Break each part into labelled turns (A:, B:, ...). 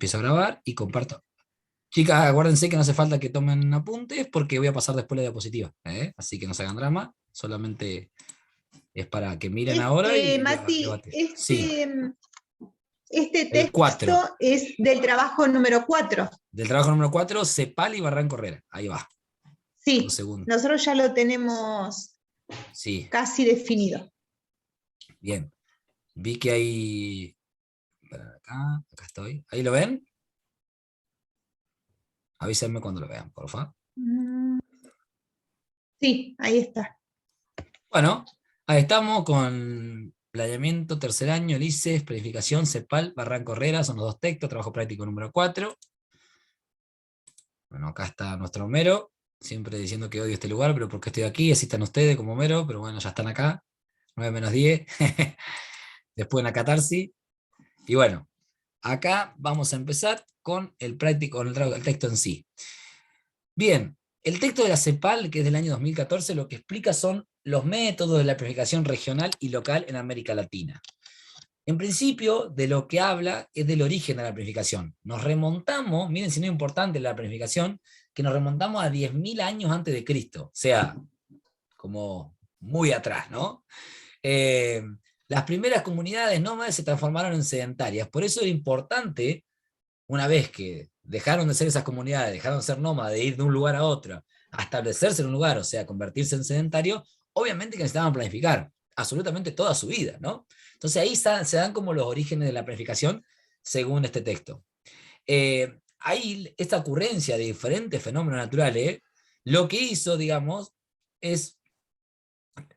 A: empiezo a grabar y comparto. Chicas, acuérdense que no hace falta que tomen apuntes porque voy a pasar después la diapositiva, ¿eh? Así que no se hagan drama, solamente es para que miren ahora y
B: Mati,
A: debatir. Sí,
B: este
A: el
B: texto
A: 4.
B: es del trabajo número 4.
A: Del trabajo número 4, Cepal y Barranco Herrera. Ahí va. Un
B: Sí,
A: segundo.
B: nosotros ya lo tenemos
A: Sí.
B: casi definido.
A: Bien. Vi que hay... Acá estoy. ¿Ahí lo ven? Avísenme cuando lo vean, por favor.
B: Sí, ahí está.
A: Bueno, ahí estamos con planeamiento tercer año, LICES, planificación, CEPAL, Barranco Herrera, son los dos textos, trabajo práctico número 4. Bueno, acá está nuestro Homero, siempre diciendo que odio este lugar, pero porque estoy aquí, así están ustedes como Homero, pero bueno, ya están acá, 9 menos 10, después en la catarsis. Y bueno, acá vamos a empezar con el práctico, con el texto en sí. Bien, el texto de la CEPAL, que es del año 2014, lo que explica son los métodos de la planificación regional y local en América Latina. En principio, de lo que habla es del origen de la planificación. Nos remontamos, miren si no es importante la planificación, que nos remontamos a 10.000 años antes de Cristo, o sea, como muy atrás, ¿no? Las primeras comunidades nómades se transformaron en sedentarias, por eso era importante, una vez que dejaron de ser esas comunidades, dejaron de ser nómadas, de ir de un lugar a otro, a establecerse en un lugar, o sea, convertirse en sedentario, obviamente que necesitaban planificar absolutamente toda su vida, ¿no? Entonces ahí se dan como los orígenes de la planificación según este texto. Ahí esta ocurrencia de diferentes fenómenos naturales, lo que hizo, digamos, es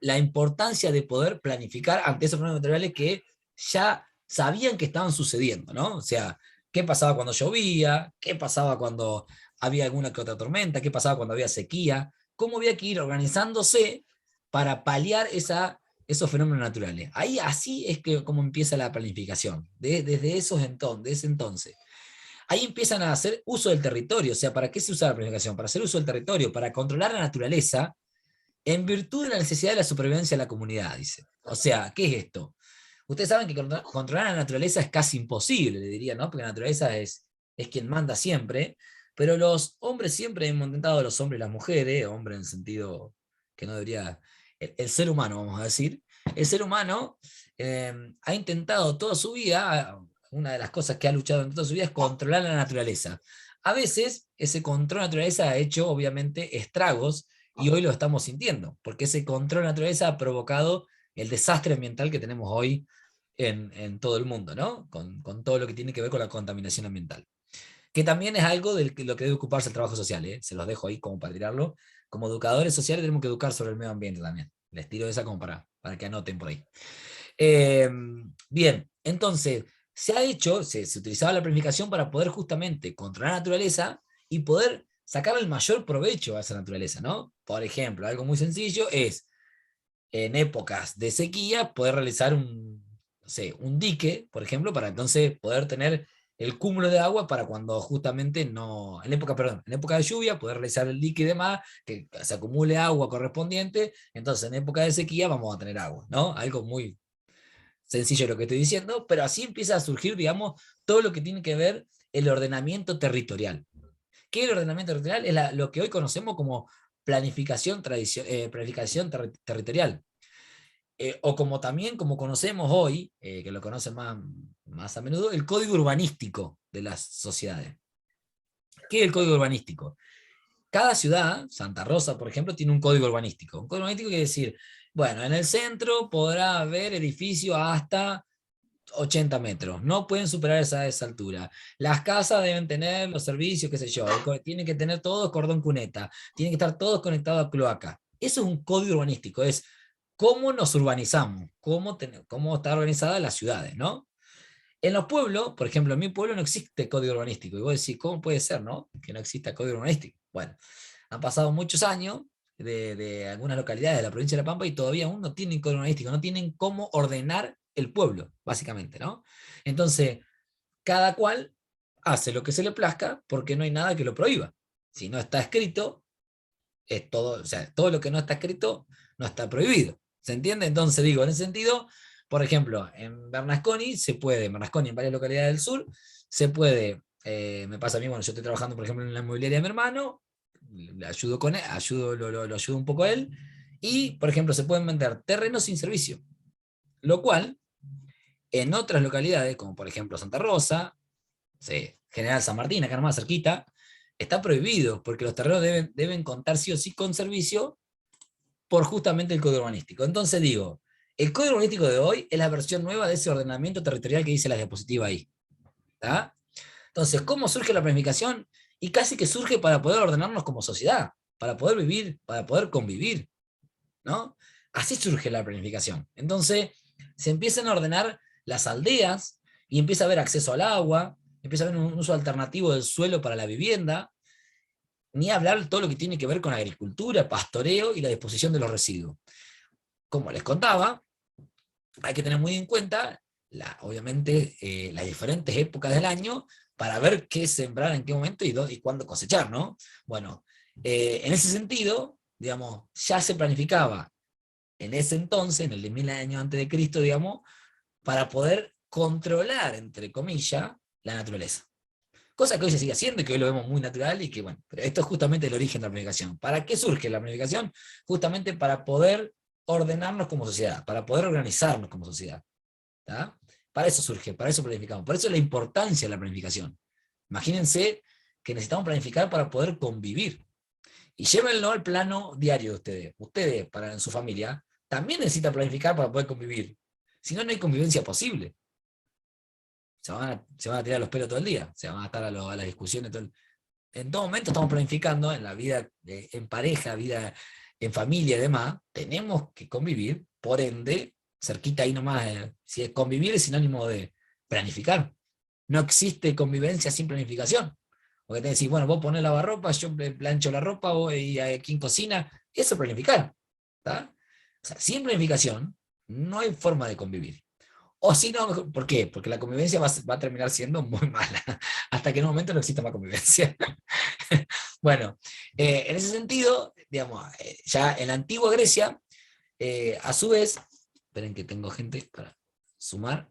A: la importancia de poder planificar ante esos fenómenos naturales que ya sabían que estaban sucediendo, ¿no? O sea, qué pasaba cuando llovía, qué pasaba cuando había alguna que otra tormenta, qué pasaba cuando había sequía, cómo había que ir organizándose para paliar esos fenómenos naturales. Ahí así es que como empieza la planificación, desde ese entonces. Ahí empiezan a hacer uso del territorio, o sea, ¿para qué se usa la planificación? Para hacer uso del territorio, para controlar la naturaleza, en virtud de la necesidad de la supervivencia de la comunidad, dice. O sea, ¿qué es esto? Ustedes saben que controlar a la naturaleza es casi imposible, le diría, ¿no? Porque la naturaleza es quien manda siempre, pero los hombres siempre hemos intentado, los hombres y las mujeres, hombres en el sentido que no debería, el ser humano, vamos a decir, el ser humano ha intentado toda su vida, una de las cosas que ha luchado en toda su vida es controlar la naturaleza. A veces ese control de la naturaleza ha hecho, obviamente, estragos y hoy lo estamos sintiendo, porque ese control de la naturaleza ha provocado el desastre ambiental que tenemos hoy en todo el mundo, ¿no? Con todo lo que tiene que ver con la contaminación ambiental. Que también es algo de lo que debe ocuparse el trabajo social, ¿eh? Se los dejo ahí como para tirarlo. Como educadores sociales tenemos que educar sobre el medio ambiente también. Les tiro esa como para que anoten por ahí. Bien, entonces, se utilizaba la planificación para poder justamente controlar la naturaleza y poder sacar el mayor provecho a esa naturaleza, ¿no? Por ejemplo, algo muy sencillo es, en épocas de sequía, poder realizar no sé, un dique, por ejemplo, para entonces poder tener el cúmulo de agua para cuando justamente no, en época de lluvia, poder realizar el dique y demás, que se acumule agua correspondiente, entonces en época de sequía vamos a tener agua, ¿no? Algo muy sencillo lo que estoy diciendo, pero así empieza a surgir, digamos, todo lo que tiene que ver el ordenamiento territorial. ¿Qué es el ordenamiento territorial? Es lo que hoy conocemos como planificación territorial. O como también, como conocemos hoy, que lo conocen más a menudo, el código urbanístico de las sociedades. ¿Qué es el código urbanístico? Cada ciudad, Santa Rosa, por ejemplo, tiene un código urbanístico. Un código urbanístico quiere decir, bueno, en el centro podrá haber edificios hasta 80 metros, no pueden superar esa altura. Las casas deben tener los servicios, qué sé yo, tienen que tener todos cordón cuneta, tienen que estar todos conectados a cloaca. Eso es un código urbanístico, es cómo nos urbanizamos, cómo está organizada las ciudades, ¿no? En los pueblos, por ejemplo, en mi pueblo no existe código urbanístico. Y vos decís, ¿cómo puede ser, no? Que no exista código urbanístico. Bueno, han pasado muchos años de algunas localidades de la provincia de La Pampa y todavía aún no tienen código urbanístico, no tienen cómo ordenar el pueblo, básicamente, ¿no? Entonces, cada cual hace lo que se le plazca porque no hay nada que lo prohíba. Si no está escrito, es todo, o sea, todo lo que no está escrito no está prohibido. ¿Se entiende? Entonces digo, en ese sentido, por ejemplo, en Bernasconi, en varias localidades del sur, se puede me pasa a mí, bueno, yo estoy trabajando, por ejemplo, en la inmobiliaria de mi hermano, le ayudo con él, lo ayudo un poco a él, y, por ejemplo, se pueden vender terrenos sin servicio, lo cual, en otras localidades, como por ejemplo Santa Rosa, sí, General San Martín, acá más cerquita, está prohibido, porque los terrenos deben contar sí o sí con servicio por justamente el código urbanístico. Entonces digo, el código urbanístico de hoy es la versión nueva de ese ordenamiento territorial que dice la diapositiva ahí. ¿Tá? Entonces, ¿cómo surge la planificación? Y casi que surge para poder ordenarnos como sociedad, para poder vivir, para poder convivir, ¿no? Así surge la planificación. Entonces, se empiezan a ordenar las aldeas y empieza a haber acceso al agua, empieza a haber un uso alternativo del suelo para la vivienda, ni hablar de todo lo que tiene que ver con agricultura, pastoreo y la disposición de los residuos. Como les contaba, hay que tener muy en cuenta, obviamente, las diferentes épocas del año para ver qué sembrar en qué momento y cuándo cosechar, ¿no? Bueno, en ese sentido, digamos, ya se planificaba en ese entonces, en el de 1000 años antes de Cristo, digamos, para poder controlar, entre comillas, la naturaleza. Cosa que hoy se sigue haciendo y que hoy lo vemos muy natural y que, bueno, pero esto es justamente el origen de la planificación. ¿Para qué surge la planificación? Justamente para poder ordenarnos como sociedad, para poder organizarnos como sociedad. ¿Tá? Para eso surge, para eso planificamos. Por eso la importancia de la planificación. Imagínense que necesitamos planificar para poder convivir. Y llévenlo al plano diario de ustedes. Ustedes, para en su familia, también necesitan planificar para poder convivir. Si no, no hay convivencia posible. Se van a tirar los pelos todo el día, se van a estar a las discusiones en todo momento estamos planificando en la vida en pareja, vida en familia y demás, tenemos que convivir, por ende, cerquita ahí nomás, si es convivir es sinónimo de planificar. No existe convivencia sin planificación. Porque te decís, bueno, vos ponés lavarropa, yo plancho la ropa, vos y aquí en cocina, eso es planificar. ¿Tá? O sea, sin planificación no hay forma de convivir. O si no, ¿por qué? Porque la convivencia va a terminar siendo muy mala, hasta que en un momento no exista más convivencia. Bueno, en ese sentido, digamos, ya en la antigua Grecia, a su vez, esperen que tengo gente para sumar,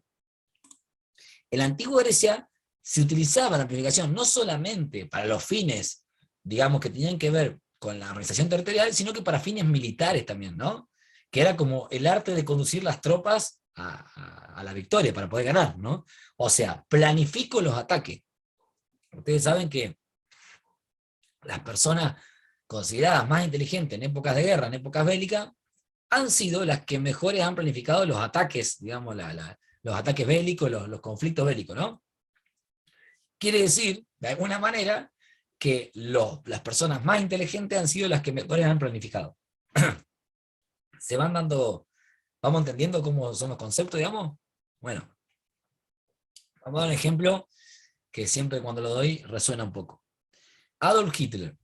A: en la antigua Grecia se utilizaba la planificación no solamente para los fines, digamos, que tenían que ver con la organización territorial, sino que para fines militares también, ¿no? Que era como el arte de conducir las tropas a la victoria para poder ganar, ¿no? O sea, planifico los ataques. Ustedes saben que las personas consideradas más inteligentes en épocas de guerra, en épocas bélicas, han sido las que mejores han planificado los ataques, digamos, los ataques bélicos, los conflictos bélicos, ¿no? Quiere decir, de alguna manera, que las personas más inteligentes han sido las que mejores han planificado. Se van dando, vamos entendiendo cómo son los conceptos, digamos. Bueno, vamos a dar un ejemplo que siempre cuando lo doy resuena un poco. Adolf Hitler,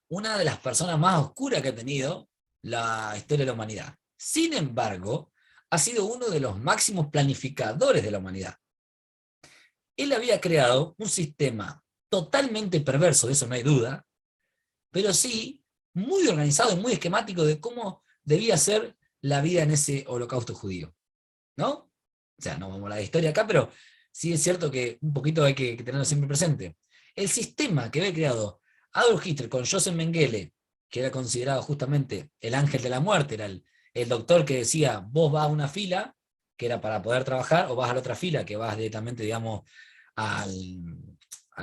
A: una de las personas más oscuras que ha tenido la historia de la humanidad. Sin embargo, ha sido uno de los máximos planificadores de la humanidad. Él había creado un sistema totalmente perverso, de eso no hay duda, pero sí muy organizado y muy esquemático de cómo debía ser la vida en ese holocausto judío. ¿No? O sea, no vamos a hablar de historia acá, pero sí es cierto que un poquito hay que tenerlo siempre presente. El sistema que había creado Adolf Hitler con Joseph Mengele, que era considerado justamente el ángel de la muerte, era el doctor que decía, vos vas a una fila, que era para poder trabajar, o vas a la otra fila, que vas directamente, digamos, a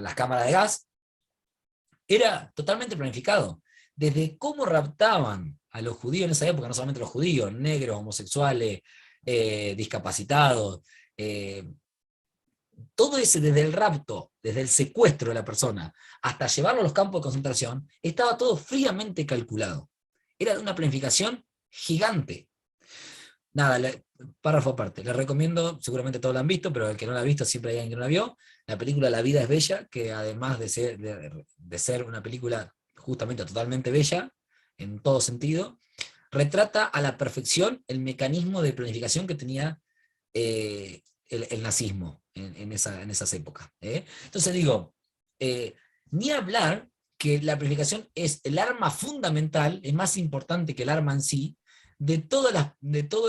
A: las cámaras de gas, era totalmente planificado. Desde cómo raptaban a los judíos en esa época, no solamente los judíos, negros, homosexuales, discapacitados, todo ese desde el rapto, desde el secuestro de la persona, hasta llevarlo a los campos de concentración, estaba todo fríamente calculado. Era de una planificación gigante. Nada, párrafo aparte, les recomiendo, seguramente todos la han visto, pero el que no la ha visto siempre hay alguien que no la vio, la película La vida es bella, que además de ser una película justamente totalmente bella, en todo sentido, retrata a la perfección el mecanismo de planificación que tenía el nazismo en esas épocas. Entonces digo, ni hablar que la planificación es el arma fundamental, es más importante que el arma en sí, de todos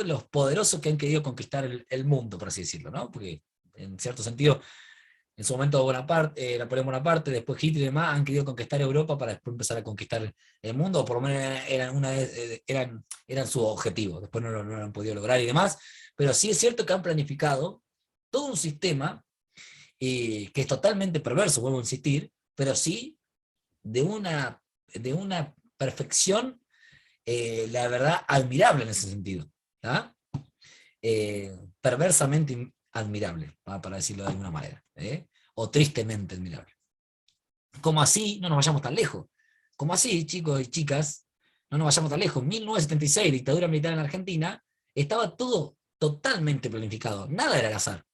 A: los poderosos que han querido conquistar el mundo, por así decirlo, ¿no? Porque en cierto sentido En su momento Napoleón Bonaparte, después Hitler y demás han querido conquistar Europa para después empezar a conquistar el mundo, o por lo menos eran su objetivo, después no lo han podido lograr y demás, pero sí es cierto que han planificado todo un sistema que es totalmente perverso, vuelvo a insistir, pero sí de una perfección, la verdad, admirable en ese sentido. ¿Tá? Perversamente admirable, para decirlo de alguna manera, o tristemente admirable. Como así, no nos vayamos tan lejos. Como así, chicos y chicas, no nos vayamos tan lejos. 1976, dictadura militar en Argentina, estaba todo totalmente planificado, nada era al azar.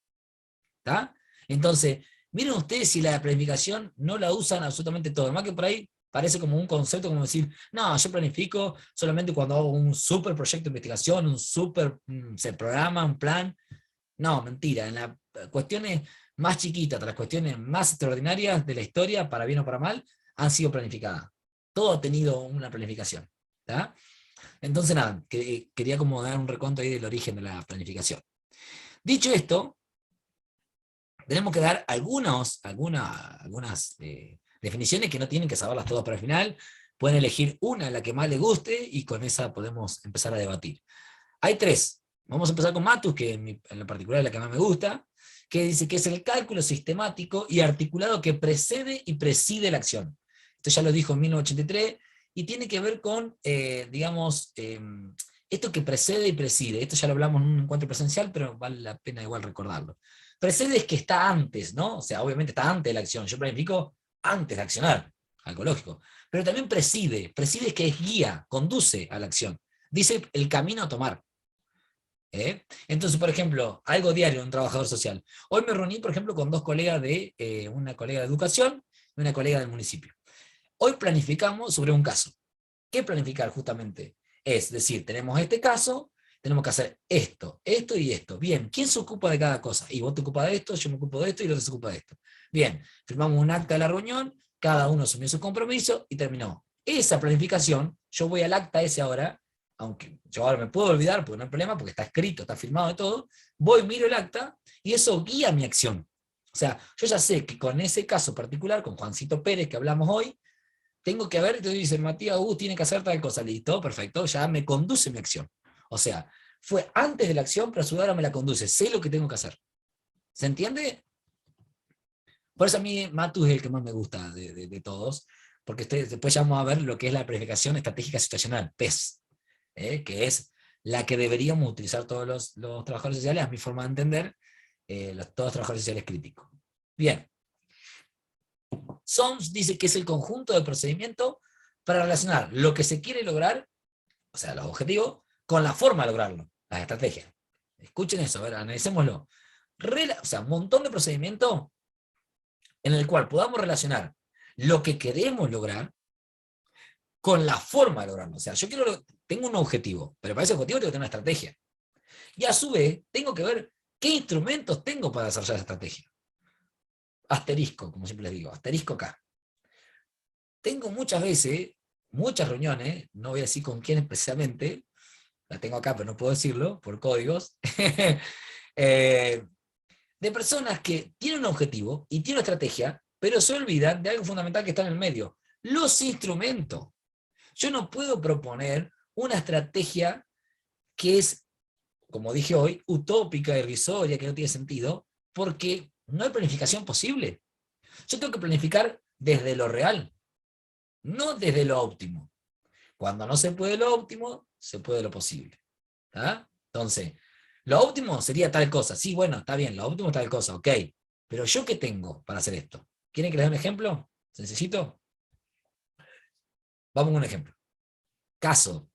A: ¿Tá? Entonces, miren ustedes si la planificación no la usan absolutamente todo, más que por ahí parece como un concepto como decir, no, yo planifico solamente cuando hago un super proyecto de investigación, se programa, un plan. No, mentira, en las cuestiones más chiquitas, las cuestiones más extraordinarias de la historia, para bien o para mal, han sido planificadas. Todo ha tenido una planificación. ¿Tá? Entonces, nada, quería como dar un recuento ahí del origen de la planificación. Dicho esto, tenemos que dar algunas definiciones que no tienen que saberlas todas para el final. Pueden elegir una, la que más les guste, y con esa podemos empezar a debatir. Hay tres. Vamos a empezar con Matus, que en la particular es la que más me gusta, que dice que es el cálculo sistemático y articulado que precede y preside la acción. Esto ya lo dijo en 1983, y tiene que ver con, esto que precede y preside. Esto ya lo hablamos en un encuentro presencial, pero vale la pena igual recordarlo. Precede es que está antes, ¿no? O sea, obviamente está antes de la acción. Yo planifico antes de accionar, algo lógico. Pero también preside. Preside es que es guía, conduce a la acción. Dice el camino a tomar. Entonces, por ejemplo, algo diario de un trabajador social. Hoy me reuní, por ejemplo, con dos colegas una colega de educación y una colega del municipio. Hoy planificamos sobre un caso. ¿Qué planificar justamente? Es decir, tenemos este caso, tenemos que hacer esto, esto y esto. Bien, ¿quién se ocupa de cada cosa? Y vos te ocupas de esto, yo me ocupo de esto y el otro se ocupa de esto. Bien, firmamos un acta de la reunión, cada uno asumió su compromiso y terminó. Esa planificación, yo voy al acta ese ahora, aunque yo ahora me puedo olvidar porque no hay problema, porque está escrito, está firmado y todo, voy, miro el acta y eso guía mi acción. O sea, yo ya sé que con ese caso particular, con Juancito Pérez que hablamos hoy, tengo que ver, entonces dice, Matías tiene que hacer tal cosa, listo, perfecto, ya me conduce mi acción. O sea, fue antes de la acción, pero a su vez ahora me la conduce, sé lo que tengo que hacer. ¿Se entiende? Por eso a mí Matus es el que más me gusta de todos, porque después ya vamos a ver lo que es la planificación estratégica situacional, PES, que es la que deberíamos utilizar todos los trabajadores sociales, a mi forma de entender, todos los trabajadores sociales críticos. Bien. SOMS dice que es el conjunto de procedimientos para relacionar lo que se quiere lograr, o sea, los objetivos, con la forma de lograrlo, las estrategias. Escuchen eso, a ver, analicémoslo. O sea, un montón de procedimientos en el cual podamos relacionar lo que queremos lograr con la forma de lograrlo. O sea, tengo un objetivo, pero para ese objetivo tengo que tener una estrategia. Y a su vez, tengo que ver qué instrumentos tengo para desarrollar esa estrategia. Asterisco, como siempre les digo, asterisco acá. Tengo muchas veces, muchas reuniones, no voy a decir con quién precisamente, la tengo acá, pero no puedo decirlo por códigos, de personas que tienen un objetivo y tienen una estrategia, pero se olvidan de algo fundamental que está en el medio: los instrumentos. Yo no puedo proponer una estrategia que es, como dije hoy, utópica, irrisoria, que no tiene sentido, porque no hay planificación posible. Yo tengo que planificar desde lo real, no desde lo óptimo. Cuando no se puede lo óptimo, se puede lo posible. ¿Tá? Entonces, lo óptimo sería tal cosa. Sí, bueno, está bien, lo óptimo es tal cosa, ok. Pero ¿yo qué tengo para hacer esto? ¿Quieren que les dé un ejemplo? ¿Sencillito? Vamos a un ejemplo. Caso,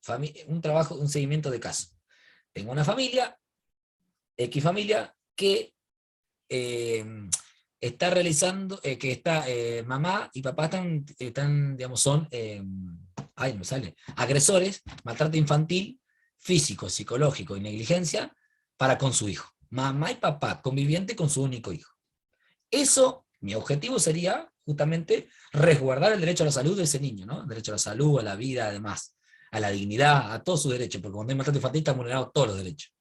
A: un trabajo, un seguimiento de caso. Tengo una familia, X familia, que está realizando, mamá y papá están digamos, son, ay, me sale, agresores, maltrato infantil, físico, psicológico y negligencia para con su hijo. Mamá y papá conviviente con su único hijo. Eso, mi objetivo sería justamente resguardar el derecho a la salud de ese niño, ¿no? El derecho a la salud, a la vida, además, a la dignidad, a todos sus derechos, porque cuando hay maltrato infantil están vulnerados todos los derechos.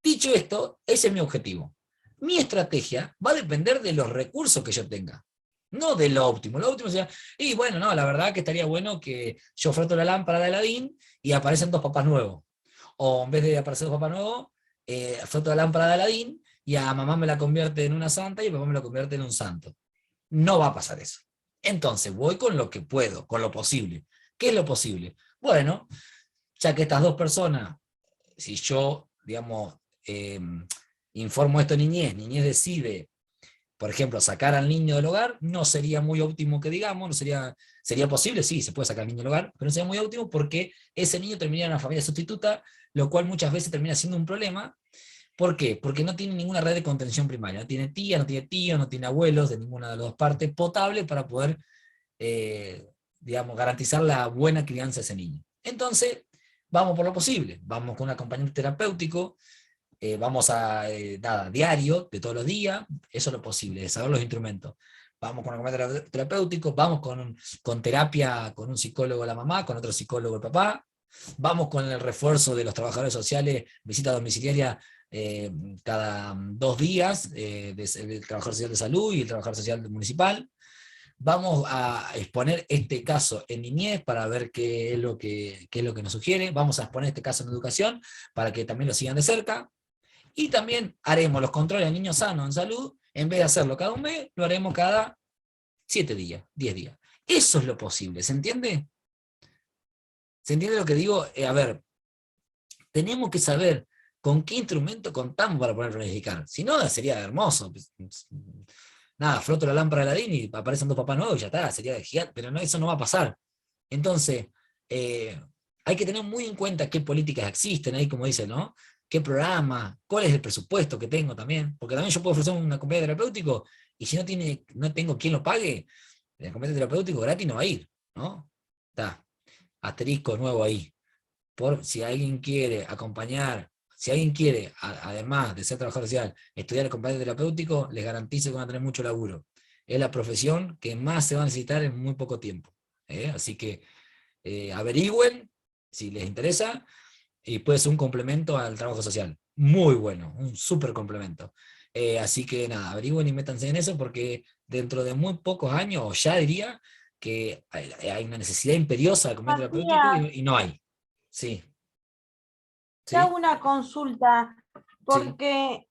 A: Dicho esto, ese es mi objetivo. mi estrategia va a depender de los recursos que yo tenga, no de lo óptimo. Lo óptimo sería, y bueno, no, la verdad que estaría bueno que yo froto la lámpara de Aladín y aparecen dos papás nuevos. O en vez de aparecer dos papás nuevos, froto la lámpara de Aladín y a mamá me la convierte en una santa y a papá me la convierte en un santo. No va a pasar eso. Entonces voy con lo que puedo, con lo posible. ¿Qué es lo posible? Bueno, ya que estas dos personas, si yo, digamos, informo esto a niñez, niñez decide, por ejemplo, sacar al niño del hogar, no sería muy óptimo que digamos, no sería posible, sí, se puede sacar al niño del hogar, pero no sería muy óptimo porque ese niño terminaría en una familia sustituta, lo cual muchas veces termina siendo un problema. ¿Por qué? Porque no tiene ninguna red de contención primaria, no tiene tía, no tiene tío, no tiene abuelos de ninguna de las dos partes potable para poder, digamos, garantizar la buena crianza de ese niño. Entonces, vamos por lo posible, vamos con un acompañante terapéutico, vamos a, nada, diario, de todos los días, eso es lo posible, de saber los instrumentos. Vamos con un acompañante terapéutico, vamos con terapia con un psicólogo la mamá, con otro psicólogo el papá, vamos con el refuerzo de los trabajadores sociales, visita domiciliaria cada 2 días, del trabajador social de salud y el trabajador social municipal. Vamos a exponer este caso en niñez para ver qué es lo que nos sugiere. Vamos a exponer este caso en educación para que también lo sigan de cerca. Y también haremos los controles de niños sanos en salud. En vez de hacerlo cada un mes, lo haremos cada 7 días, 10 días. Eso es lo posible, ¿se entiende? ¿Se entiende lo que digo? A ver, tenemos que saber con qué instrumento contamos para poder planificar. Si no, sería hermoso. Nada, froto la lámpara de Aladín y aparecen dos papás nuevos y ya está, sería de gigante, pero no, eso no va a pasar. Entonces, hay que tener muy en cuenta qué políticas existen ahí, como dice, ¿no? ¿Qué programa? ¿Cuál es el presupuesto que tengo también? Porque también yo puedo ofrecer un acompañante terapéutico y si no tengo quien lo pague, el acompañante terapéutico gratis no va a ir, ¿no? Está, asterisco nuevo ahí. Por si alguien quiere acompañar, si alguien quiere, además de ser trabajador social, estudiar acompañante terapéutico, les garantizo que van a tener mucho laburo. Es la profesión que más se va a necesitar en muy poco tiempo. Así que averigüen si les interesa y puede ser un complemento al trabajo social. Muy bueno, un súper complemento. Así que nada, averigüen y métanse en eso porque dentro de muy pocos años, o ya diría, que hay una necesidad imperiosa de acompañante terapéutico
C: Matías,
A: y no hay. Sí,
C: te hago
A: sí,
C: una consulta,
A: sí,
C: porque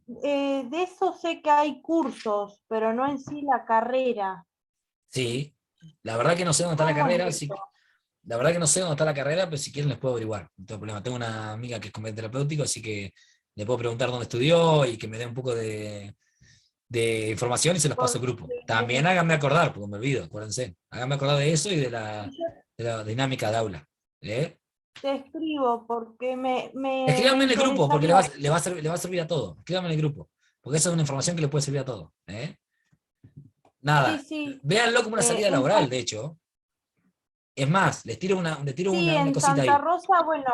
C: de eso sé que hay cursos, pero no en sí la carrera.
A: sí. La verdad que no sé dónde está la
C: ¿Cómo es
A: carrera,
C: eso?
A: la verdad que no sé dónde está la carrera, pero si quieren les puedo averiguar. No tengo problema. Tengo una amiga que es acompañante terapéutico, así que le puedo preguntar dónde estudió y que me dé un poco de información y se los paso al
C: Porque
A: grupo. También háganme acordar, porque me olvido, acuérdense. Háganme acordar de eso y
C: yo
A: de la dinámica de aula. ¿Eh?
C: te escribo porque me
A: Escríbanme en el grupo, porque
C: interesaría.
A: le va a servir a todo. Escríbanme en el grupo, porque esa es una información que le puede servir a todo. ¿Eh?
C: Sí,
A: Nada,
C: sí.
A: véanlo como una salida
C: En
A: laboral, de hecho. Es más, les tiro
C: sí,
A: una
C: en
A: cosita
C: Santa
A: ahí.
C: Rosa, bueno,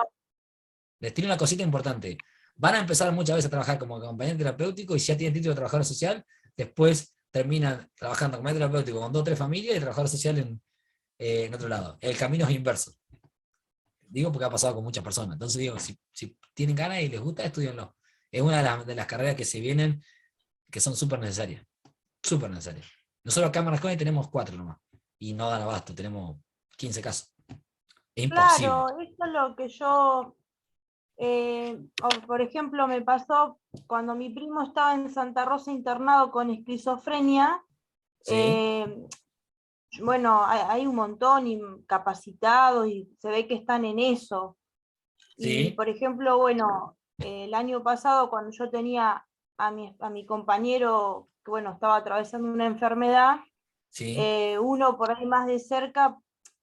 A: Les tiro una cosita importante. Van a empezar muchas veces a trabajar como acompañante terapéutico y si ya tienen título de trabajador social, después terminan trabajando como acompañante terapéutico con 2 o 3 familias y trabajador social en otro lado. El camino es inverso. Digo porque ha pasado con muchas personas. Entonces digo, si tienen ganas y les gusta, estudienlo. Es una de las carreras que se vienen que son súper necesarias. Súper necesarias. Nosotros acá en Marasconi tenemos 4 nomás. Y no dan abasto, tenemos 15 casos. Es imposible.
C: claro, eso es lo que yo, por ejemplo, me pasó cuando mi primo estaba en Santa Rosa internado con esquizofrenia.
A: ¿Sí?
C: Bueno, hay un montón y capacitados y se ve que están en eso. Y,
A: ¿Sí?
C: por ejemplo, bueno, el año pasado cuando yo tenía a mi compañero que, bueno, estaba atravesando una enfermedad,
A: ¿Sí?
C: uno por ahí más de cerca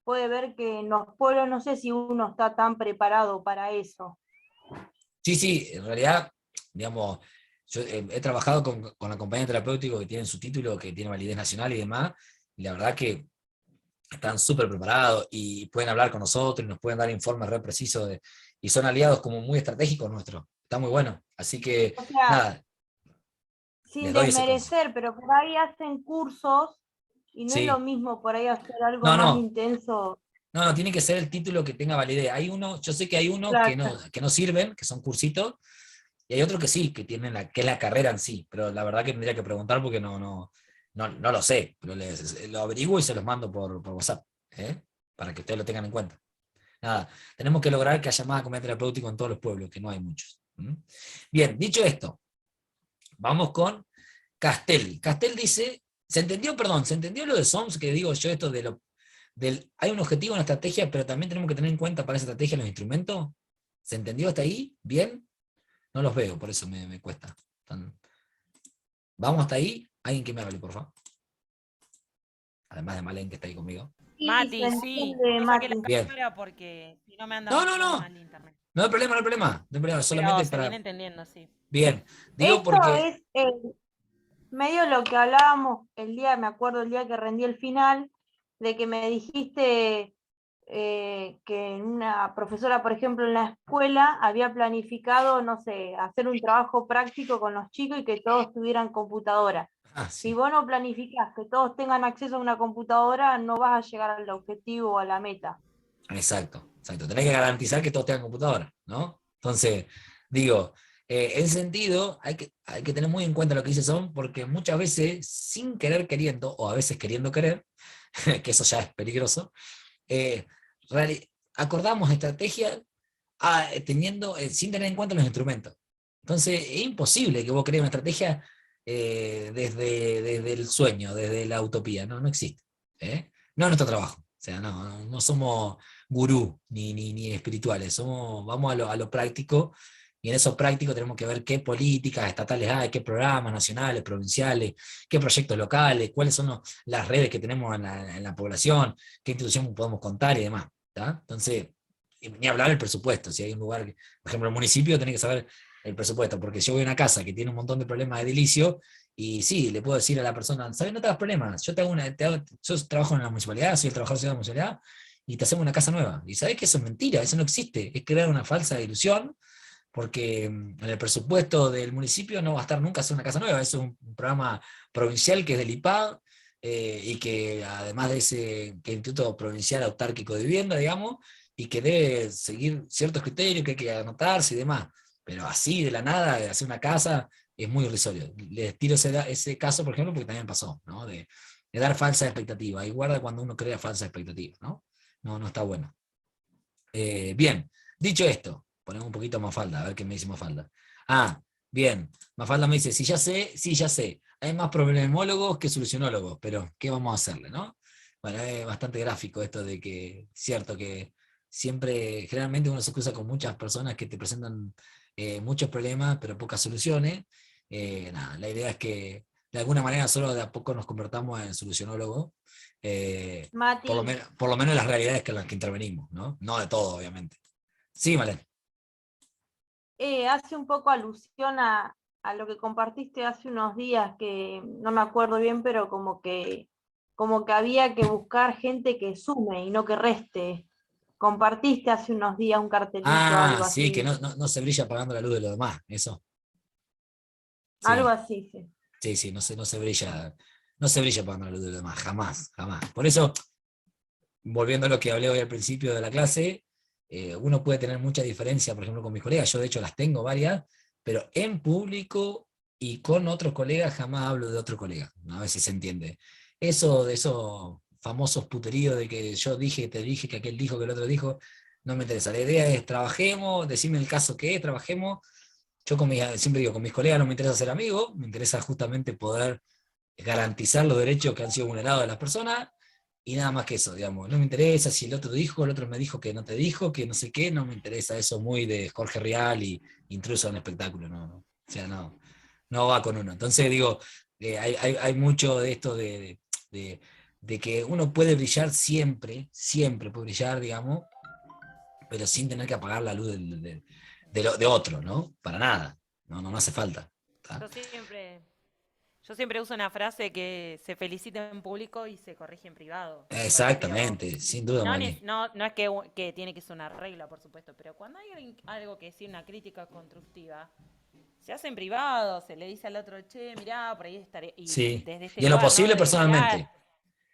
C: puede ver que en los pueblos no sé si uno está tan preparado para eso.
A: Sí, sí, en realidad, digamos, yo he trabajado con acompañantes terapéuticos que tienen su título, que tiene validez nacional y demás, y la verdad que están súper preparados y pueden hablar con nosotros y nos pueden dar informes re precisos y son aliados como muy estratégicos nuestros. Está muy bueno. Así que,
C: O sea,
A: nada, les
C: sin
A: doy ese consejo.
C: desmerecer, pero por ahí hacen cursos y no es lo
A: Sí.
C: mismo por ahí hacer algo
A: No,
C: más
A: no,
C: intenso.
A: no, no, tiene que ser el título que tenga validez. Hay uno, yo sé que hay uno
C: Claro.
A: que no sirven, que son cursitos, Y hay otros que sí, que tienen que es la carrera en sí, pero la verdad que tendría que preguntar porque no lo sé, pero lo averiguo y se los mando por WhatsApp, ¿eh? Para que ustedes lo tengan en cuenta. Nada, tenemos que lograr que haya más acompañamiento terapéutico en todos los pueblos, que no hay muchos. Bien, dicho esto, vamos con Castel. Castel dice, ¿se entendió, perdón, se entendió lo de SOMS que digo yo esto hay un objetivo, una estrategia, pero también tenemos que tener en cuenta para esa estrategia los instrumentos? ¿Se entendió hasta ahí? ¿Bien? No los veo, por eso me cuesta. ¿Vamos hasta ahí? Alguien que me hable, por favor. Además de Malen, que está ahí conmigo.
B: Sí,
D: Mati,
B: se
D: sí.
B: entiende,
D: Yo saqué la
B: Mati.
A: Bien.
D: cámara porque si no me anda
A: No,
D: dando
A: no.
D: mal internet.
A: No hay problema, no hay problema. No hay problema,
D: Pero
A: solamente
D: se viene
A: para...
D: entendiendo, sí.
A: Bien. Digo
C: Esto
A: porque...
C: es medio lo que hablábamos me acuerdo el día que rendí el final, de que me dijiste que una profesora, por ejemplo, en la escuela había planificado, no sé, hacer un trabajo práctico con los chicos y que todos tuvieran computadora. Si
A: sí.
C: vos no planificás que todos tengan acceso a una computadora, no vas a llegar al objetivo o a la meta.
A: Exacto. Tenés que garantizar que todos tengan computadora, ¿no? Entonces, digo, en ese sentido, hay que tener muy en cuenta lo que dice Son, porque muchas veces, sin querer queriendo, o a veces queriendo querer, que eso ya es peligroso, eh, acordamos estrategias sin tener en cuenta los instrumentos. Entonces, es imposible que vos crees una estrategia desde el sueño, desde la utopía, no existe. No es nuestro trabajo. O sea, no somos gurú ni espirituales, vamos a lo práctico, y en eso práctico tenemos que ver qué políticas estatales hay, qué programas nacionales, provinciales, qué proyectos locales, cuáles son las redes que tenemos en la población, qué institución podemos contar y demás. ¿Tá? Entonces, ni hablar del presupuesto, si hay un lugar, por ejemplo, el municipio tiene que saber el presupuesto, porque yo voy a una casa que tiene un montón de problemas de edilicio, y sí, le puedo decir a la persona, ¿sabes? No te hagas problemas, yo yo trabajo en la municipalidad, soy el trabajador de la municipalidad, y te hacemos una casa nueva. Y sabes que eso es mentira, eso no existe, es crear una falsa ilusión, porque en el presupuesto del municipio no va a estar nunca hacer una casa nueva, es un programa provincial que es del IPAD, y que además de ese que Instituto Provincial Autárquico de Vivienda, digamos, y que debe seguir ciertos criterios que hay que anotarse y demás, pero así de la nada, de hacer una casa, es muy irrisorio. Les tiro ese caso, por ejemplo, porque también pasó, ¿no? De dar falsa expectativa, y guarda cuando uno crea falsa expectativa, ¿no? No está bueno. Bien, dicho esto, ponemos un poquito Mafalda, a ver qué me dice Mafalda. Bien, Mafalda me dice, sí, ya sé, hay más problemólogos que solucionólogos, pero ¿qué vamos a hacerle, no? Bueno, es bastante gráfico esto de que, cierto que siempre, generalmente uno se cruza con muchas personas que te presentan muchos problemas, pero pocas soluciones. La idea es que de alguna manera solo de a poco nos convertamos en solucionólogos,
C: Mati,
A: por lo menos en las realidades que en las que intervenimos, ¿no? No de todo, obviamente. Sí, Malén.
C: hace un poco alusión a lo que compartiste hace unos días, que no me acuerdo bien, pero como que había que buscar gente que sume y no que reste. Compartiste hace unos días un cartelito, algo
A: Sí, que
C: así.
A: no se brilla apagando la luz de los demás, eso.
C: Algo
A: Sí,
C: así, sí.
A: sí, no se brilla apagando la luz de los demás, jamás, jamás. Por eso, volviendo a lo que hablé hoy al principio de la clase, uno puede tener mucha diferencia, por ejemplo, con mis colegas, yo de hecho las tengo varias, pero en público y con otros colegas jamás hablo de otro colega, ¿no? A ver si se entiende. Eso de esos famosos puteríos de que yo dije, te dije, que aquel dijo, que el otro dijo, no me interesa. La idea es trabajemos, decime el caso que es, trabajemos. Yo siempre digo, con mis colegas no me interesa ser amigo, me interesa justamente poder garantizar los derechos que han sido vulnerados de las personas, y nada más que eso, digamos. No me interesa si el otro dijo, el otro me dijo que no te dijo, que no sé qué, no me interesa eso muy de Jorge Rial y intruso en el espectáculo, no. O sea, no va con uno. Entonces digo, hay mucho de esto de que uno puede brillar siempre puede brillar, digamos, pero sin tener que apagar la luz de otro, ¿no? Para nada. No hace falta. ¿Tá?
D: Yo siempre uso una frase que se felicita en público y se corrige en privado. Me refiero.
A: Exactamente, sin duda, Mani.
D: No es que tiene que ser una regla, por supuesto, pero cuando hay algo que decir, una crítica constructiva, se hace en privado, se le dice al otro, che, mirá, por ahí estaría. Y
A: Sí.
D: desde este
A: Y en lo
D: lugar, ¿no?
A: posible
D: De decir,
A: personalmente.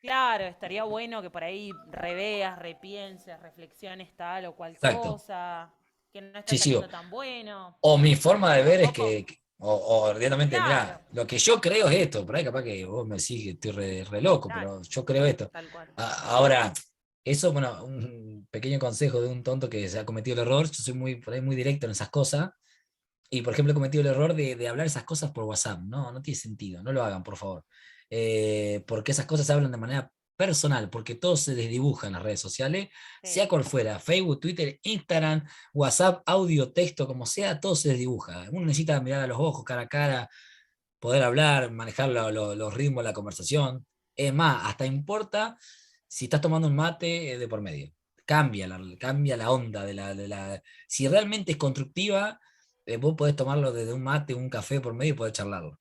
D: claro, estaría bueno que por ahí reveas, repienses, reflexiones tal o cual
A: Exacto.
D: cosa. que no está
A: Sí, sí.
D: saliendo tan bueno.
A: O mi forma de ver es
D: Tampoco.
A: o directamente,
D: Claro.
A: mirá, lo que yo creo es esto, por ahí capaz que vos me decís que estoy re loco,
D: Claro.
A: pero yo creo esto.
D: Tal cual.
A: Ahora, eso, bueno, un pequeño consejo de un tonto que se ha cometido el error, yo soy por ahí muy directo en esas cosas, y por ejemplo he cometido el error de hablar esas cosas por WhatsApp, no tiene sentido, no lo hagan, por favor. Porque esas cosas se hablan de manera personal, porque todo se desdibuja en las redes sociales,
D: Sí.
A: sea cual fuera, Facebook, Twitter, Instagram, WhatsApp, audio, texto, como sea, todo se desdibuja. Uno necesita mirar a los ojos, cara a cara, poder hablar, manejar los ritmos de la conversación. Es más, hasta importa si estás tomando un mate de por medio. Cambia la onda si realmente es constructiva, vos podés tomarlo desde un mate, un café por medio y podés charlarlo.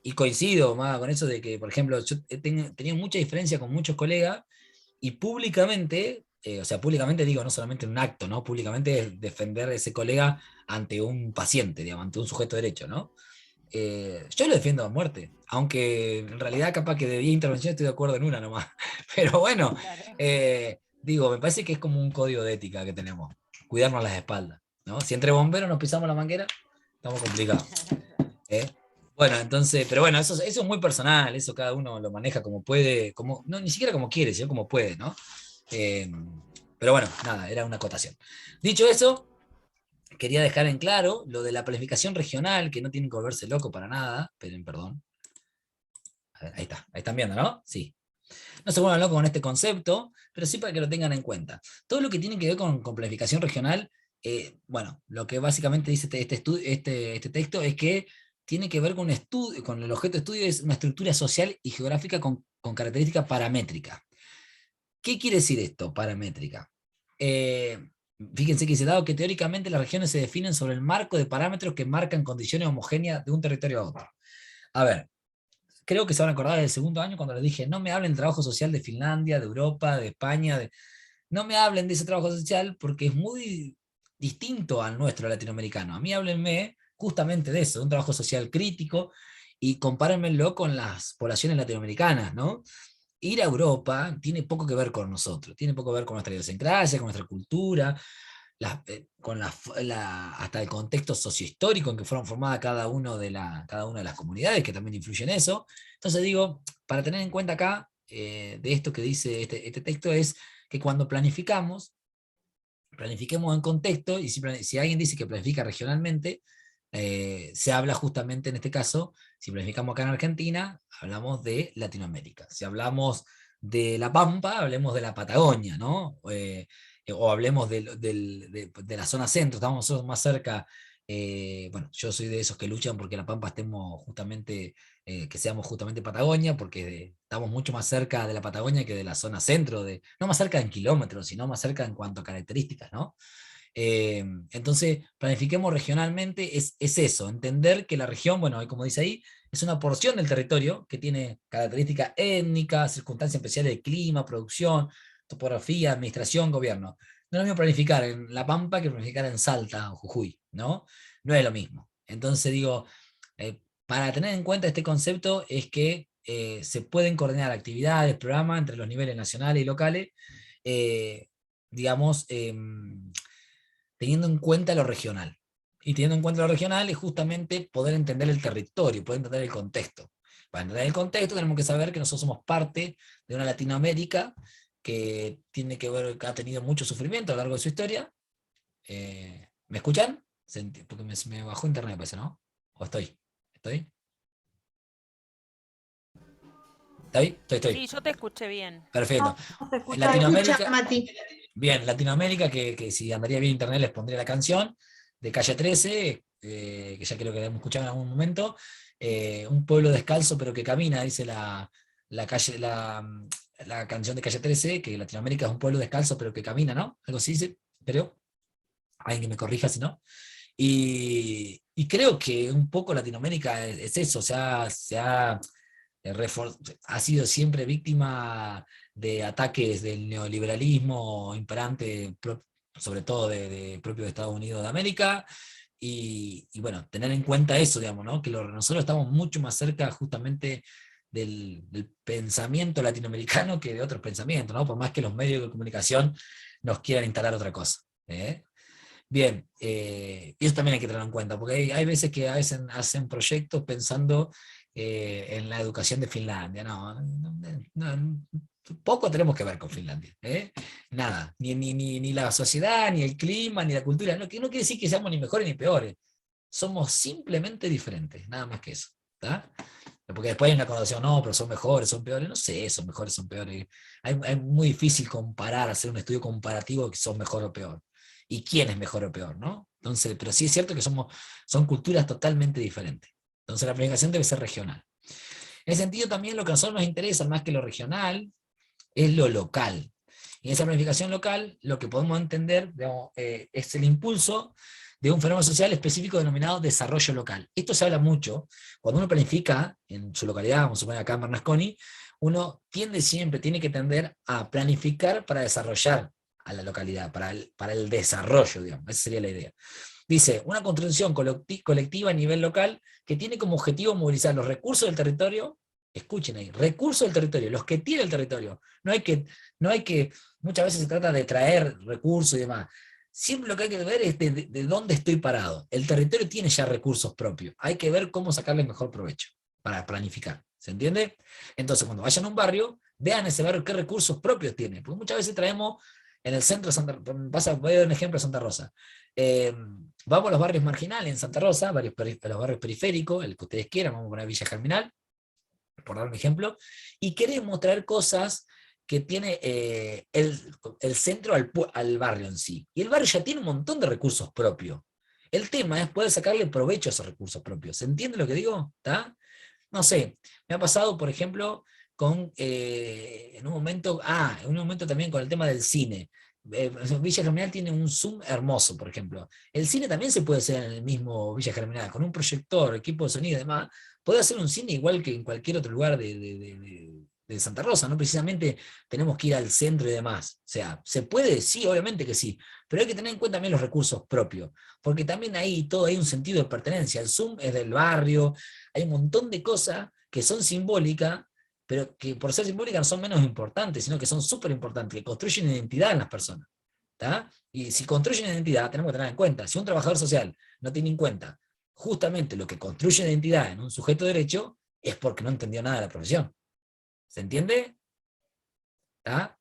A: Y coincido más con eso de que, por ejemplo, yo he tenido mucha diferencia con muchos colegas y públicamente, o sea, públicamente digo, no solamente en un acto, ¿no? Públicamente es defender a ese colega ante un paciente, digamos, ante un sujeto de derecho, ¿no? Yo lo defiendo a muerte, aunque en realidad capaz que de 10 intervenciones estoy de acuerdo en una nomás. Pero bueno,
D: Claro.
A: digo, me parece que es como un código de ética que tenemos, cuidarnos las espaldas, ¿no? Si entre bomberos nos pisamos la manguera, estamos complicados. ¿Eh? Bueno, entonces, pero bueno, eso es muy personal, eso cada uno lo maneja como puede, no, ni siquiera como quiere, sino como puede, ¿no? Pero bueno, nada, era una acotación. Dicho eso, quería dejar en claro lo de la planificación regional, que no tienen que volverse loco para nada. Esperen, perdón. A ver, ahí están viendo, ¿no? Sí. No se vuelvan locos con este concepto, pero sí para que lo tengan en cuenta. Todo lo que tiene que ver con planificación regional, bueno, lo que básicamente dice este texto es que tiene que ver con un estudio, con el objeto de estudio es una estructura social y geográfica con características paramétricas. ¿Qué quiere decir esto, paramétrica? Fíjense que dice, dado que teóricamente las regiones se definen sobre el marco de parámetros que marcan condiciones homogéneas de un territorio a otro. A ver, creo que se van a acordar del segundo año cuando les dije, no me hablen del trabajo social de Finlandia, de Europa, de España, no me hablen de ese trabajo social porque es muy distinto al nuestro latinoamericano. A mí háblenme justamente de eso, de un trabajo social crítico, y compárenmelo con las poblaciones latinoamericanas, ¿no? Ir a Europa tiene poco que ver con nosotros, tiene poco que ver con nuestra idiosincrasia, con nuestra cultura, con hasta el contexto sociohistórico en que fueron formadas cada una de las comunidades, que también influye en eso. Entonces digo, para tener en cuenta acá, de esto que dice este texto, es que cuando planificamos, planifiquemos en contexto, y si alguien dice que planifica regionalmente, se habla justamente en este caso, si planificamos acá en Argentina, hablamos de Latinoamérica. Si hablamos de La Pampa, hablemos de la Patagonia, ¿no? O hablemos de la zona centro, estamos nosotros más cerca. Bueno, yo soy de esos que luchan porque La Pampa estemos justamente, que seamos justamente Patagonia, porque estamos mucho más cerca de la Patagonia que de la zona centro, no más cerca en kilómetros, sino más cerca en cuanto a características, ¿no? Entonces, planifiquemos regionalmente, es eso, entender que la región, bueno, como dice ahí, es una porción del territorio que tiene características étnicas, circunstancias especiales de clima, producción, topografía, administración, gobierno. No es lo mismo planificar en La Pampa que planificar en Salta o Jujuy, ¿no? No es lo mismo. Entonces digo, para tener en cuenta este concepto es que se pueden coordinar actividades, programas entre los niveles nacionales y locales, digamos, teniendo en cuenta lo regional. Y teniendo en cuenta lo regional es justamente poder entender el territorio, poder entender el contexto. Para entender el contexto tenemos que saber que nosotros somos parte de una Latinoamérica que tiene que ver, que ha tenido mucho sufrimiento a lo largo de su historia. ¿Me escuchan? Porque me bajó internet, parece, ¿no? ¿O estoy? ¿Estoy? ¿Estoy? Estoy.
D: Sí, yo te escuché bien.
A: Perfecto.
C: No se escucha.
B: Se
A: Latinoamérica,
B: escucha, Mati.
A: bien, Latinoamérica, que si andaría bien internet les pondría la canción de Calle 13, que ya creo que la hemos escuchado en algún momento, un pueblo descalzo pero que camina, dice la canción de Calle 13, que Latinoamérica es un pueblo descalzo pero que camina, ¿no? Algo así dice, pero alguien que me corrija si no. Y creo que un poco Latinoamérica es eso, ha sido siempre víctima de ataques del neoliberalismo imperante, sobre todo propio de Estados Unidos de América, y bueno, tener en cuenta eso, digamos, ¿no? Que nosotros estamos mucho más cerca justamente del pensamiento latinoamericano que de otros pensamientos, ¿no? Por más que los medios de comunicación nos quieran instalar otra cosa. Bien, y eso también hay que tenerlo en cuenta, porque hay veces que hacen proyectos pensando en la educación de Finlandia. Poco tenemos que ver con Finlandia. Nada, ni la sociedad, ni el clima, ni la cultura. Que no quiere decir que seamos ni mejores ni peores. Somos simplemente diferentes, nada más que eso. ¿Tá? Porque después hay una connotación, no, pero son mejores, son peores. No sé, son mejores, son peores. Es muy difícil comparar, hacer un estudio comparativo que son mejor o peor. Y quién es mejor o peor, ¿no? Entonces, pero sí es cierto que son culturas totalmente diferentes. Entonces la planificación debe ser regional. En ese sentido también lo que a nosotros nos interesa más que lo regional es lo local. Y en esa planificación local lo que podemos entender, digamos, es el impulso de un fenómeno social específico denominado desarrollo local. Esto se habla mucho. Cuando uno planifica en su localidad, vamos a suponer acá en Bernasconi, uno tiene que tender a planificar para desarrollar a la localidad, para el desarrollo, digamos. Esa sería la idea. Dice, una construcción colectiva a nivel local que tiene como objetivo movilizar los recursos del territorio. Escuchen ahí, recursos del territorio, los que tiene el territorio. No hay que, muchas veces se trata de traer recursos y demás. Siempre lo que hay que ver es de dónde estoy parado. El territorio tiene ya recursos propios. Hay que ver cómo sacarle mejor provecho para planificar. ¿Se entiende? Entonces, cuando vayan a un barrio, vean ese barrio qué recursos propios tiene. Porque muchas veces traemos en el centro de Santa Rosa, voy a dar un ejemplo de Santa Rosa. Vamos a los barrios marginales en Santa Rosa, los barrios periféricos, el que ustedes quieran, vamos a poner Villa Germinal, por dar un ejemplo, y queremos traer cosas que tiene el centro al barrio en sí. Y el barrio ya tiene un montón de recursos propios. El tema es poder sacarle provecho a esos recursos propios. ¿Se entiende lo que digo? ¿Tá? No sé, me ha pasado, por ejemplo, en un momento también con el tema del cine. Villa Germinal tiene un Zoom hermoso, por ejemplo. El cine también se puede hacer en el mismo Villa Germinal, con un proyector, equipo de sonido y demás. Puede hacer un cine igual que en cualquier otro lugar de Santa Rosa, no precisamente tenemos que ir al centro y demás. O sea, ¿se puede? Sí, obviamente que sí, pero hay que tener en cuenta también los recursos propios, porque también hay un sentido de pertenencia. El Zoom es del barrio, hay un montón de cosas que son simbólicas, pero que por ser simbólicas no son menos importantes, sino que son súper importantes, que construyen identidad en las personas. ¿Tá? Y si construyen identidad, tenemos que tener en cuenta, si un trabajador social no tiene en cuenta justamente lo que construye identidad en un sujeto de derecho, es porque no entendió nada de la profesión. ¿Se entiende? ¿Tá?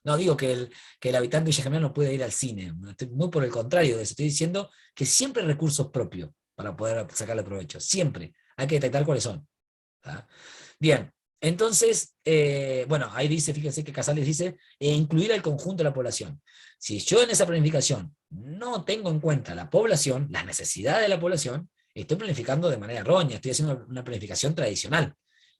A: No digo que el habitante de Villa Germinal no puede ir al cine, muy por el contrario de eso, estoy diciendo que siempre hay recursos propios para poder sacarle provecho, siempre, hay que detectar cuáles son. ¿Tá? Bien, entonces, bueno, ahí dice, fíjense que Casales dice, incluir al conjunto de la población. Si yo en esa planificación no tengo en cuenta la población, las necesidades de la población, estoy planificando de manera errónea, estoy haciendo una planificación tradicional,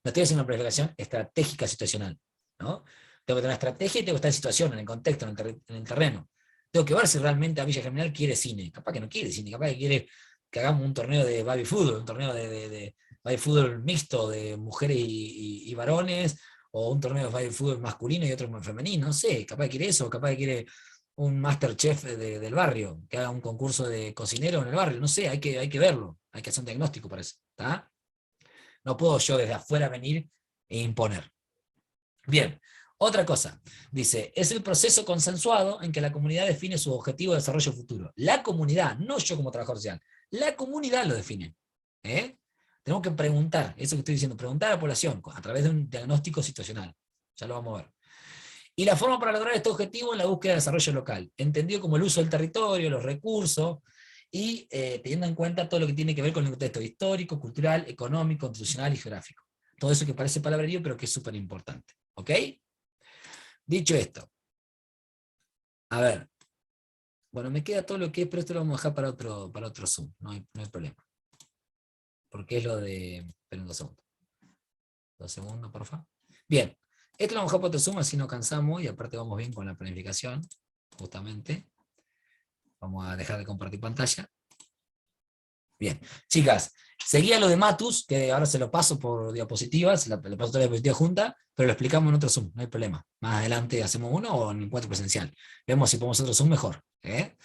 A: no estoy haciendo una planificación estratégica situacional, ¿no? Tengo que tener una estrategia y tengo que estar en situación, en el contexto, en el terreno. Tengo que ver si realmente a Villa Germinal quiere cine, capaz que no quiere cine, capaz que quiere que hagamos un torneo de baby fútbol, un torneo de baby fútbol mixto de mujeres y varones, o un torneo de baby fútbol masculino y otro femenino, no sé, capaz que quiere eso, capaz que quiere un Masterchef del barrio, que haga un concurso de cocinero en el barrio, no sé, hay que verlo, hay que hacer un diagnóstico para eso, ¿tá? No puedo yo desde afuera venir e imponer. Bien, otra cosa, dice, es el proceso consensuado en que la comunidad define su objetivo de desarrollo futuro. La comunidad, no yo como trabajador social, la comunidad lo define. Tenemos que preguntar, eso que estoy diciendo, preguntar a la población a través de un diagnóstico situacional. Ya lo vamos a ver. Y la forma para lograr este objetivo en la búsqueda de desarrollo local, entendido como el uso del territorio, los recursos, y teniendo en cuenta todo lo que tiene que ver con el contexto histórico, cultural, económico, institucional y geográfico. Todo eso que parece palabrerío, pero que es súper importante. ¿Ok? Dicho esto, a ver, bueno, me queda todo lo que es, pero esto lo vamos a dejar para otro Zoom, no hay problema. Porque es lo de... Esperen 2 segundos. 2 segundos, por favor. Bien, esto lo vamos a dejar para otro Zoom, así no cansamos, y aparte vamos bien con la planificación, justamente. Vamos a dejar de compartir pantalla. Bien, chicas, seguía lo de Matus, que ahora se lo paso por diapositivas, le paso toda la diapositiva junta, pero lo explicamos en otro Zoom, no hay problema. Más adelante hacemos uno o en encuentro presencial. Vemos si podemos hacer otro Zoom mejor. Bien,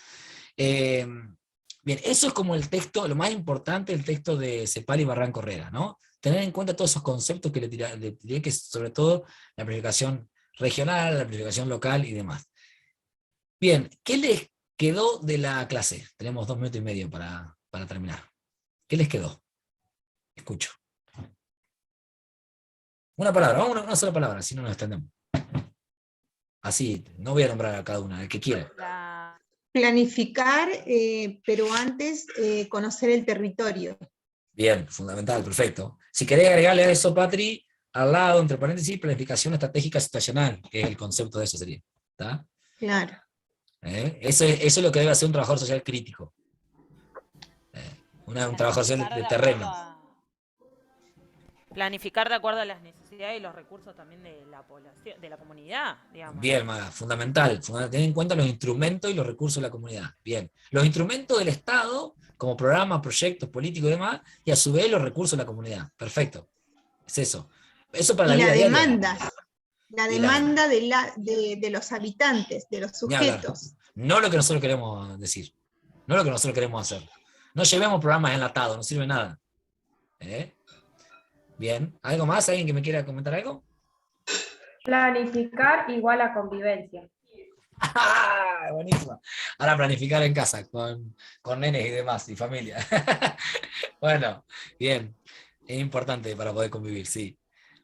A: eso es como el texto, lo más importante, el texto de Cepal y Barranco Herrera, ¿no? Tener en cuenta todos esos conceptos que le diré, que sobre todo la planificación regional, la planificación local y demás. Bien, ¿qué quedó de la clase? Tenemos 2 minutos y medio para terminar. ¿Qué les quedó? Escucho. Una palabra, una sola palabra, si no nos extendemos. Así, no voy a nombrar a cada una, el que quiera.
B: Planificar, pero antes conocer el territorio.
A: Bien, fundamental, perfecto. Si querés agregarle a eso, Patri, al lado, entre paréntesis, planificación estratégica situacional, que es el concepto de eso sería. ¿Está?
B: Claro.
A: Eso es lo que debe hacer un trabajador social crítico. Un trabajador social de terreno.
D: Planificar de acuerdo a las necesidades y los recursos también de la población, de la comunidad, digamos.
A: Bien, Maga, fundamental. Tener en cuenta los instrumentos y los recursos de la comunidad. Bien. Los instrumentos del Estado, como programas, proyectos políticos y demás, y a su vez los recursos de la comunidad. Perfecto. Es eso. Eso para la vida diaria.
B: La demanda de los habitantes, de los sujetos.
A: No lo que nosotros queremos decir. No lo que nosotros queremos hacer. No llevemos programas enlatados, no sirve nada. Bien. ¿Algo más? ¿Alguien que me quiera comentar algo?
E: Planificar igual a convivencia.
A: ¡Ah! Buenísimo. Ahora planificar en casa, con nenes y demás, y familia. Bueno, bien. Es importante para poder convivir, sí.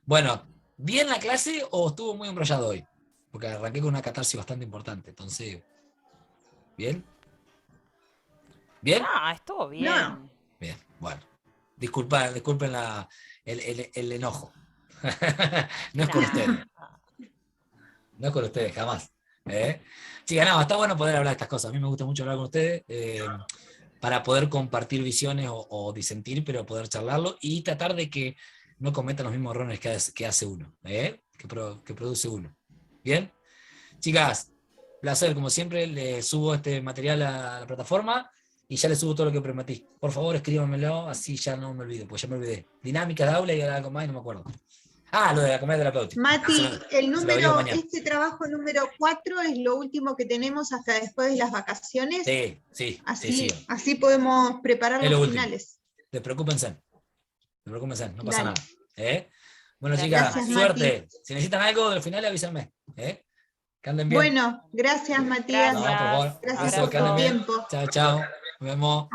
A: Bueno, ¿bien la clase o estuvo muy embrollado hoy? Porque arranqué con una catarsis bastante importante, entonces... ¿Bien? ¿Bien?
D: Ah, estuvo bien.
B: No.
A: Bien, bueno. Disculpen el enojo. No es con ustedes. No es con ustedes, jamás. Chicas, no, está bueno poder hablar de estas cosas. A mí me gusta mucho hablar con ustedes para poder compartir visiones o disentir, pero poder charlarlo y tratar de que no cometan los mismos errores que hace uno, que produce uno. ¿Bien? Chicas, placer, como siempre, les subo este material a la plataforma y ya les subo todo lo que prometí. Por favor, escríbanmelo, así ya no me olvido, pues ya me olvidé. Dinámica de aula y algo más y no me acuerdo. Ah, lo de la comedia terapéutica.
B: Mati, este trabajo número 4 es lo último que tenemos hasta después de las vacaciones.
A: Sí.
B: Así podemos preparar
A: Es
B: los
A: lo último.
B: finales.
A: Despreocúpense, no pasa
B: Dale.
A: nada. Bueno, chicas,
B: Gracias,
A: suerte.
B: Mati.
A: Si necesitan algo del final, avísenme. Que anden bien.
B: Bueno, gracias, Matías.
A: No, por favor.
B: Gracias
A: Besos,
B: por
A: que
B: tu
A: anden bien.
B: tiempo.
A: Chao. Nos vemos.